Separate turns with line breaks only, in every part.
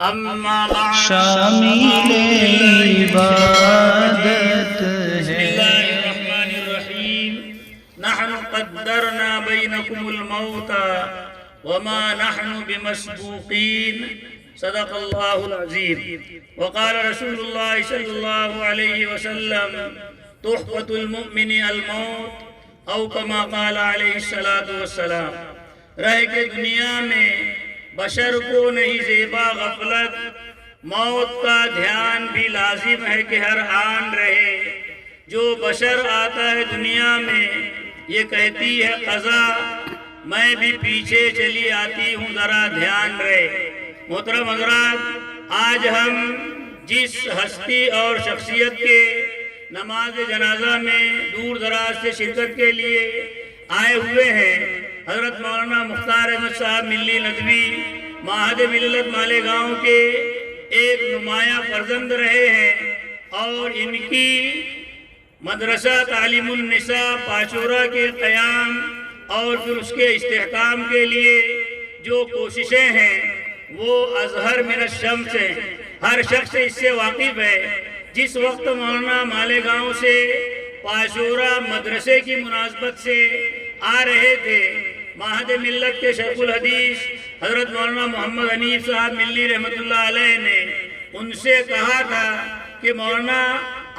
اما بعد
شامل عبادت
بسم
ہے.
اللہ الرحمن الرحیم نحن قدرنا بینکم الموت وما نحن بمسبوقین صدق اللہ العظیم وقال رسول اللہ صلی اللہ علیہ وسلم تحفۃ المؤمن الموت او کما قال علیہ الصلاۃ والسلام. رہ کے دنیا میں بشر کو نہیں زیبا غفلت، موت کا دھیان بھی لازم ہے کہ ہر آن رہے. جو بشر آتا ہے دنیا میں یہ کہتی ہے قضا، میں بھی پیچھے چلی آتی ہوں ذرا دھیان رہے. محترم حضرات، آج ہم جس ہستی اور شخصیت کے نماز جنازہ میں دور دراز سے شرکت کے لیے آئے ہوئے ہیں، حضرت مولانا مختار احمد صاحب ملی ندوی معہد ملت مالیگاؤں کے ایک نمایاں فرزند رہے ہیں، اور ان کی مدرسہ تعلیم النساء پاچورا کے قیام اور پھر اس کے استحکام کے لیے جو کوششیں ہیں وہ ازہر من الشمس ہیں. ہر شخص اس سے واقف ہے. جس وقت مولانا مالیگاؤں سے پاچورا مدرسے کی مناسبت سے آ رہے تھے، معہد ملت کے شیخ الحدیث حضرت مولانا محمد حنیف صاحب ملی رحمۃ اللہ علیہ نے ان سے کہا تھا کہ مولانا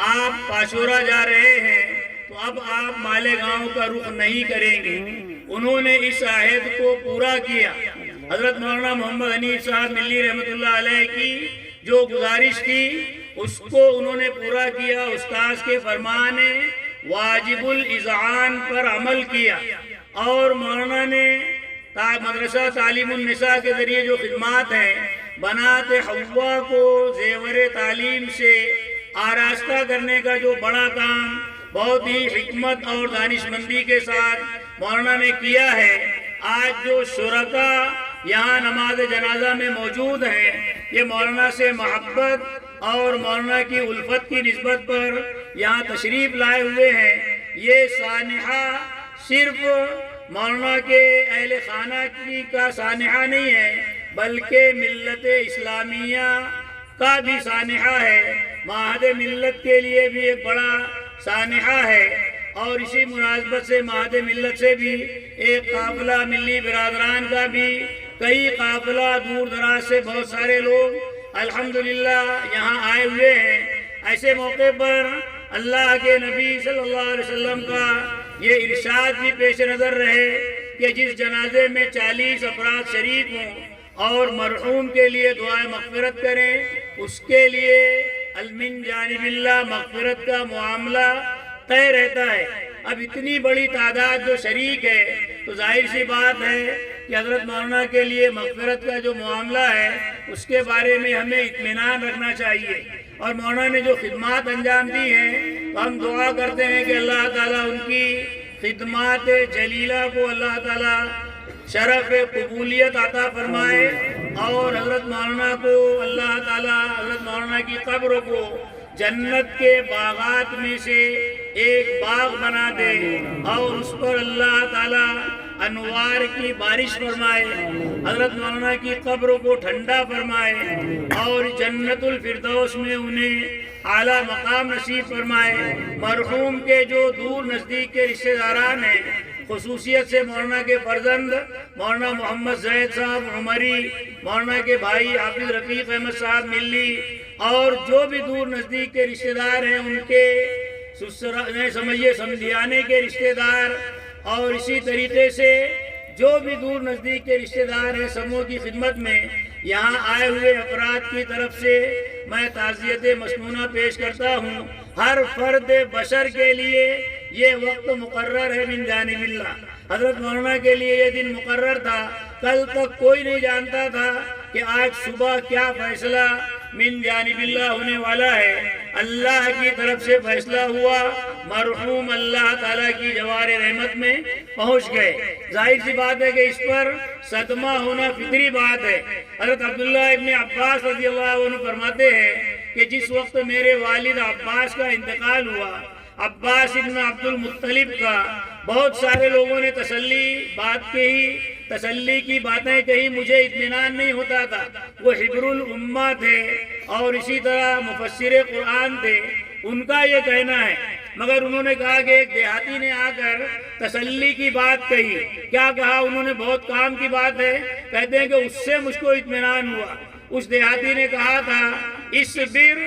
آپ پاچورا جا رہے ہیں تو اب آپ مالیگاؤں کا رخ نہیں کریں گے. انہوں نے اس عہد کو پورا کیا. حضرت مولانا محمد حنیف صاحب ملی رحمۃ اللہ علیہ کی جو گزارش تھی اس کو انہوں نے پورا کیا. استاذ کے فرمان واجب الاذعان پر عمل کیا، اور مولانا نے مدرسہ تعلیم النساء کے ذریعے جو خدمات ہیں، بنات حوا کو زیور تعلیم سے آراستہ کرنے کا جو بڑا کام بہت ہی حکمت اور دانشمندی کے ساتھ مولانا نے کیا ہے. آج جو شرکاء یہاں نماز جنازہ میں موجود ہیں، یہ مولانا سے محبت اور مولانا کی الفت کی نسبت پر یہاں تشریف لائے ہوئے ہیں. یہ سانحہ صرف مولانا کے اہل خانہ کی کا سانحہ نہیں ہے، بلکہ ملت اسلامیہ کا بھی سانحہ ہے. معہد ملت کے لیے بھی ایک بڑا سانحہ ہے، اور اسی مناسبت سے معہد ملت سے بھی ایک قافلہ ملی برادران کا بھی کئی قافلہ دور دراز سے بہت سارے لوگ الحمدللہ یہاں آئے ہوئے ہیں. ایسے موقع پر اللہ کے نبی صلی اللہ علیہ وسلم کا یہ ارشاد بھی پیش نظر رہے کہ جس جنازے میں 40 افراد شریک ہوں اور مرحوم کے لیے دعائے مغفرت کریں، اس کے لیے من جانب اللہ مغفرت کا معاملہ طے رہتا ہے. اب اتنی بڑی تعداد جو شریک ہے تو ظاہر سی بات ہے کہ حضرت مولانا کے لیے مغفرت کا جو معاملہ ہے اس کے بارے میں ہمیں اطمینان رکھنا چاہیے. اور مولانا نے جو خدمات انجام دی ہیں تو ہم دعا کرتے ہیں کہ اللہ تعالیٰ ان کی خدمات جلیلہ کو اللہ تعالیٰ شرف قبولیت عطا فرمائے، اور حضرت مولانا کو اللہ تعالیٰ حضرت مولانا کی قبر کو جنت کے باغات میں سے ایک باغ بنا دے، اور اس پر اللہ تعالیٰ انوار کی بارش فرمائے، حضرت مولانا کی قبر کو ٹھنڈا فرمائے، اور جنت الفردوس میں انہیں اعلیٰ مقام نصیب فرمائے. مرحوم کے جو دور نزدیک کے رشتہ داران ہیں، خصوصیت سے مولانا کے فرزند مولانا محمد زید صاحب عمری، مولانا کے بھائی حافظ رفیق احمد صاحب ملی، اور جو بھی دور نزدیک کے رشتہ دار ہیں ان کے سمجھیے سمدھیانے کے رشتہ دار، اور اسی طریقے سے جو بھی دور نزدیک کے رشتہ دار ہیں سبوں کی خدمت میں یہاں آئے ہوئے افراد کی طرف سے میں تعزیت مسنونہ پیش کرتا ہوں. ہر فرد بشر کے لیے یہ وقت مقرر ہے من جانب اللہ. حضرت مولانا کے لیے یہ دن مقرر تھا. کل تک کوئی نہیں جانتا تھا کہ آج صبح کیا فیصلہ من جانب اللہ ہونے والا ہے. اللہ کی طرف سے فیصلہ ہوا، مرحوم اللہ تعالیٰ کی جوار رحمت میں پہنچ گئے. ظاہر سی بات ہے کہ اس پر صدمہ ہونا فطری بات ہے. حضرت عبداللہ ابن عباس رضی اللہ عنہ فرماتے ہیں کہ جس وقت میرے والد عباس کا انتقال ہوا، عباس ابن عبد المطلب کا، بہت سارے لوگوں نے تسلی بات کے ہی تسلی کی باتیں کہی مجھے اطمینان نہیں ہوتا تھا۔ وہ حبر الامہ تھے اور اسی طرح مفسر قرآن تھے، ان کا یہ کہنا ہے، مگر انہوں نے کہا کہ ایک دیہاتی نے آ کر تسلی کی بات کہی۔ کیا کہا انہوں نے؟ بہت کام کی بات ہے، کہتے ہیں کہ اس سے مجھ کو اطمینان ہوا۔ اس دیہاتی نے کہا تھا اصبر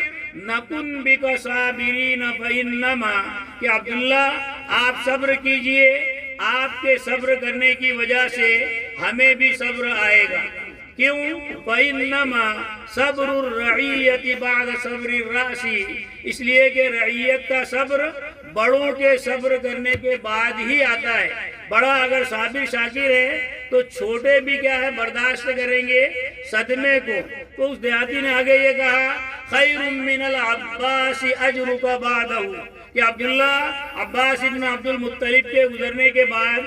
نکن بک صابرین فانما، کہ عبداللہ آپ صبر کیجئے، آپ کے صبر کرنے کی وجہ سے ہمیں بھی صبر آئے گا۔ کیوں؟ فانما صبر الرعیت بعد صبر الراس، اس لیے کہ رعیت کا صبر بڑوں کے صبر کرنے کے بعد ہی آتا ہے۔ بڑا اگر صابر شاکر ہے تو چھوٹے بھی کیا ہے برداشت کریں گے صدمے کو۔ تو اس دیہاتی نے آگے یہ کہا خیر من العباس اجرک بعدہ، کہ عبداللہ عباس ابن عبد المطلب کے گزرنے کے بعد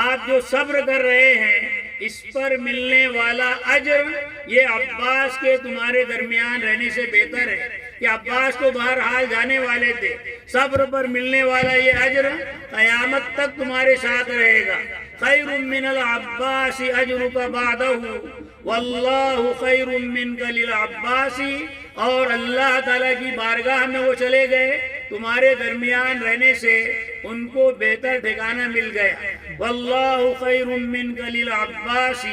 آپ جو صبر کر رہے ہیں اس پر ملنے والا اجر یہ عباس کے تمہارے درمیان رہنے سے بہتر ہے، کہ عباس تو بہرحال جانے والے تھے، صبر پر ملنے والا یہ اجر قیامت تک تمہارے ساتھ رہے گا۔ خیر من العباس اجرک بعدہ واللہ خیر منک للعباس، اور اللہ تعالیٰ کی بارگاہ میں وہ چلے گئے، تمہارے درمیان رہنے سے ان کو بہتر ٹھکانہ مل گیا۔ واللہ خیر منک للعباس،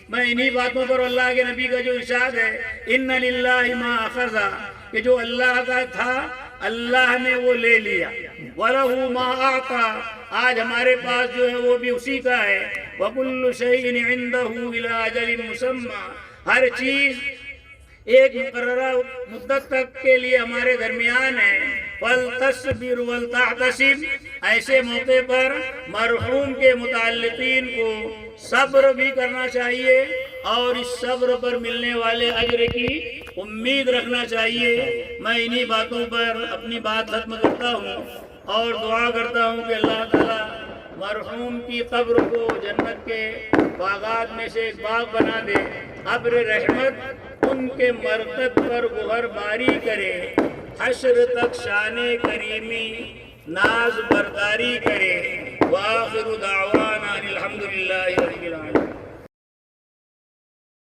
میں انہی باتوں پر اللہ کے نبی کا جو ارشاد ہے ان للہ ما اخذ، کہ جو اللہ کا تھا اللہ نے وہ لے لیا، وَلَهُ مَا أَعْطَى، آج ہمارے پاس جو ہے وہ بھی اسی کا ہے، وَكُلُّ شَيْءٍ عِنْدَهُ إِلَىٰ أَجَلٍ مُّسَمًّى، ہر چیز ایک مقررہ مدت تک کے لیے ہمارے درمیان ہے۔ فَلْتَصْبِرْ وَلْتَحْتَسِبْ، ایسے موقع پر مرحوم کے متعلقین کو صبر بھی کرنا چاہیے اور اس صبر پر ملنے والے اجر کی امید رکھنا چاہیے۔ میں انہی باتوں پر اپنی بات ختم کرتا ہوں اور دعا کرتا ہوں کہ اللہ تعالیٰ مرحوم کی قبر کو جنت کے باغات میں سے ایک باغ بنا دے، ابر رحمت ان کے مرکز پر گہر باری کرے، حشر تک شان کریمی ناز برداری کرے۔ وآخر دعوانا